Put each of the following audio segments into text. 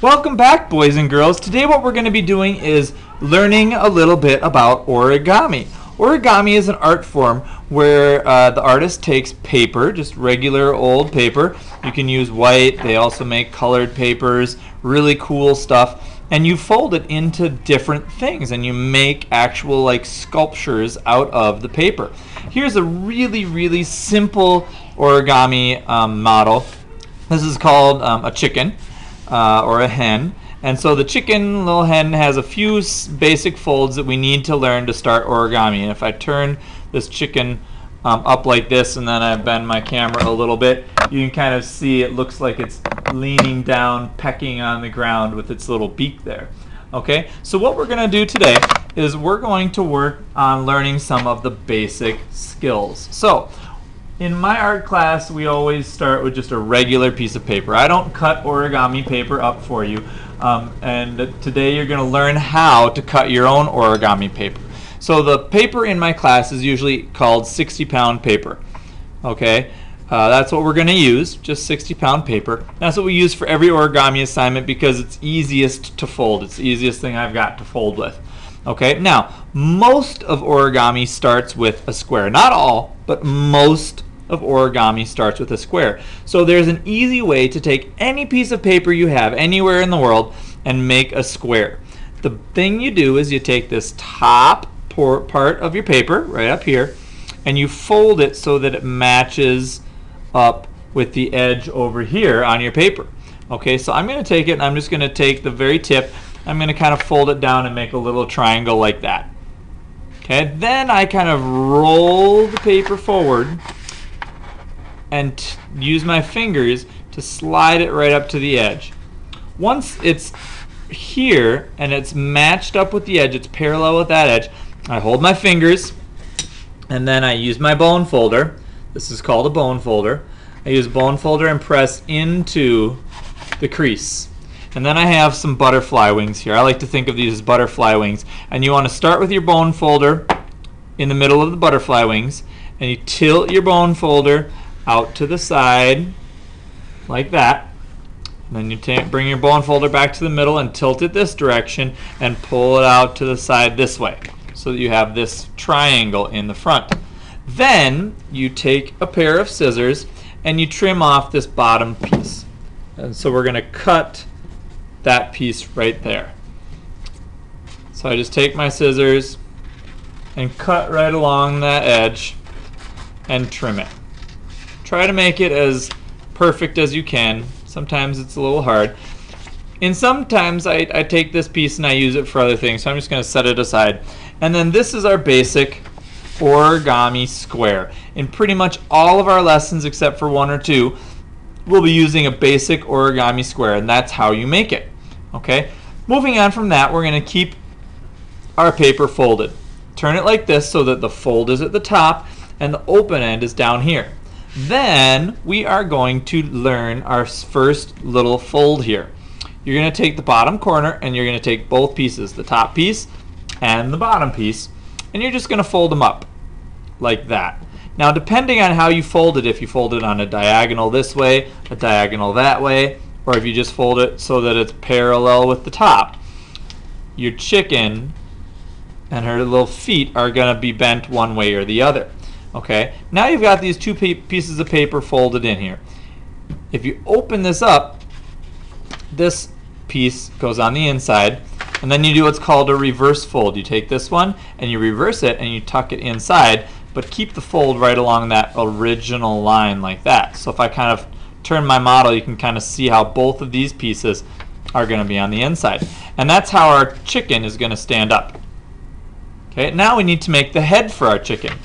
Welcome back, boys and girls. Today what we're going to be doing is learning a little bit about origami. Origami is an art form where the artist takes paper, just regular old paper. You can use white. They also make colored papers, really cool stuff. And you fold it into different things and you make actual like sculptures out of the paper. Here's a really simple origami model. This is called a chicken. Or a hen. And so the chicken little hen has a few basic folds that we need to learn to start origami. And if I turn this chicken up like this and then I bend my camera a little bit, you can kind of see it looks like it's leaning down, pecking on the ground with its little beak there. Okay, so what we're going to do today is we're going to work on learning some of the basic skills. So in my art class, we always start with just a regular piece of paper. I don't cut origami paper up for you. And today you're going to learn how to cut your own origami paper. So the paper in my class is usually called 60-pound paper. Okay, that's what we're going to use, just 60-pound paper. That's what we use for every origami assignment because it's easiest to fold. It's the easiest thing I've got to fold with. Okay, now most of origami starts with a square. Not all, but most of origami starts with a square. So there's an easy way to take any piece of paper you have anywhere in the world and make a square. The thing you do is you take this top part of your paper right up here and you fold it so that it matches up with the edge over here on your paper. Okay, so I'm going to take it and I'm just going to take the very tip. I'm going to kind of fold it down and make a little triangle like that. Okay, then I kind of roll the paper forward and use my fingers to slide it right up to the edge. Once it's here and it's matched up with the edge, it's parallel with that edge, I hold my fingers and then I use my bone folder. This is called a bone folder. I use bone folder and press into the crease. And then I have some butterfly wings here. I like to think of these as butterfly wings. And you want to start with your bone folder in the middle of the butterfly wings and you tilt your bone folder out to the side like that. And then you bring your bone folder back to the middle and tilt it this direction and pull it out to the side this way so that you have this triangle in the front. Then you take a pair of scissors and you trim off this bottom piece. And so we're going to cut that piece right there. So I just take my scissors and cut right along that edge and trim it. Try to make it as perfect as you can. Sometimes it's a little hard. And sometimes I take this piece and I use it for other things, so I'm just going to set it aside. And then this is our basic origami square. In pretty much all of our lessons except for one or two, we'll be using a basic origami square, and that's how you make it. Okay? Moving on from that, we're going to keep our paper folded. Turn it like this so that the fold is at the top and the open end is down here. Then we are going to learn our first little fold here. You're going to take the bottom corner and you're going to take both pieces, the top piece and the bottom piece, and you're just going to fold them up like that. Now depending on how you fold it, if you fold it on a diagonal this way, a diagonal that way, or if you just fold it so that it's parallel with the top, your chicken and her little feet are going to be bent one way or the other. Okay, now you've got these two pieces of paper folded in here. If you open this up, this piece goes on the inside, and then you do what's called a reverse fold. You take this one and you reverse it and you tuck it inside, but keep the fold right along that original line like that. So if I kind of turn my model, you can kind of see how both of these pieces are going to be on the inside. And that's how our chicken is going to stand up. Okay, now we need to make the head for our chicken.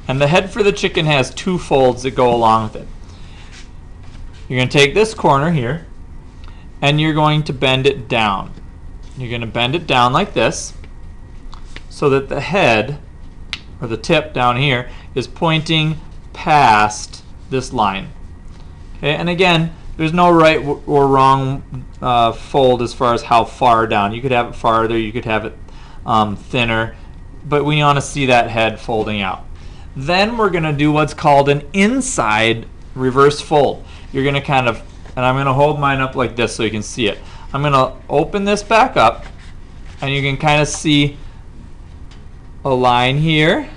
And the head for the chicken has two folds that go along with it. You're going to take this corner here and you're going to bend it down. You're going to bend it down like this so that the head, or the tip down here, is pointing past this line. Okay, and again, there's no right or wrong fold as far as how far down. You could have it farther, you could have it thinner, but we want to see that head folding out. Then we're going to do what's called an inside reverse fold. You're going to kind of and I'm going to hold mine up like this so you can see it. I'm going to open this back up, and you can kind of see a line here,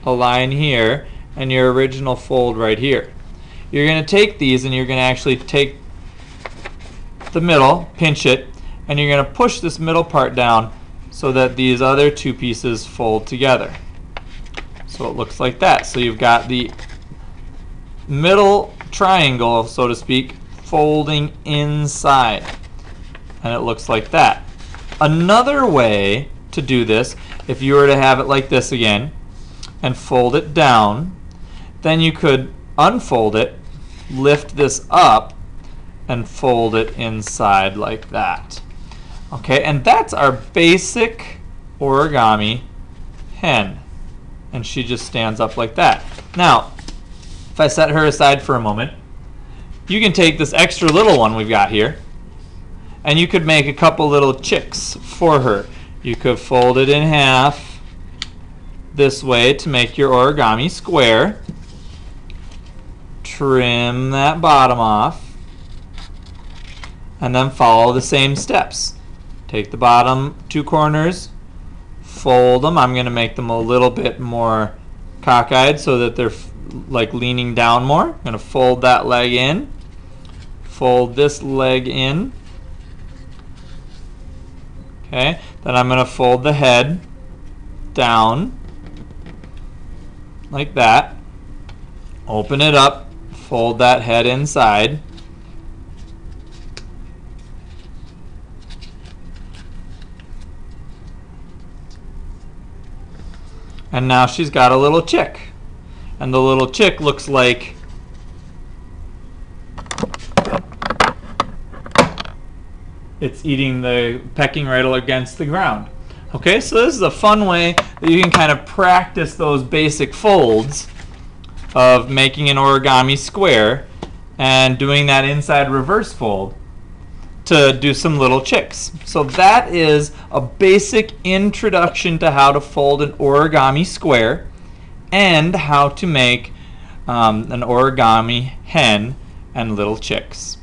and your original fold right here. You're going to take these and you're going to actually take the middle, pinch it, and you're going to push this middle part down so that these other two pieces fold together. So it looks like that. So you've got the middle triangle, so to speak, folding inside. And it looks like that. Another way to do this, if you were to have it like this again and fold it down, then you could unfold it, lift this up, and fold it inside like that. Okay, and that's our basic origami hen. And she just stands up like that. Now, if I set her aside for a moment, you can take this extra little one we've got here, and you could make a couple little chicks for her. You could fold it in half this way to make your origami square. Trim that bottom off, and then follow the same steps. Take the bottom two corners, fold them. I'm going to make them a little bit more cockeyed so that they're like leaning down more. I'm going to fold that leg in, fold this leg in. Okay, then I'm going to fold the head down like that. Open it up, fold that head inside. And now she's got a little chick. And the little chick looks like it's eating the pecking right against the ground. Okay, so this is a fun way that you can kind of practice those basic folds of making an origami square and doing that inside reverse fold to do some little chicks. So that is a basic introduction to how to fold an origami square and how to make an origami hen and little chicks.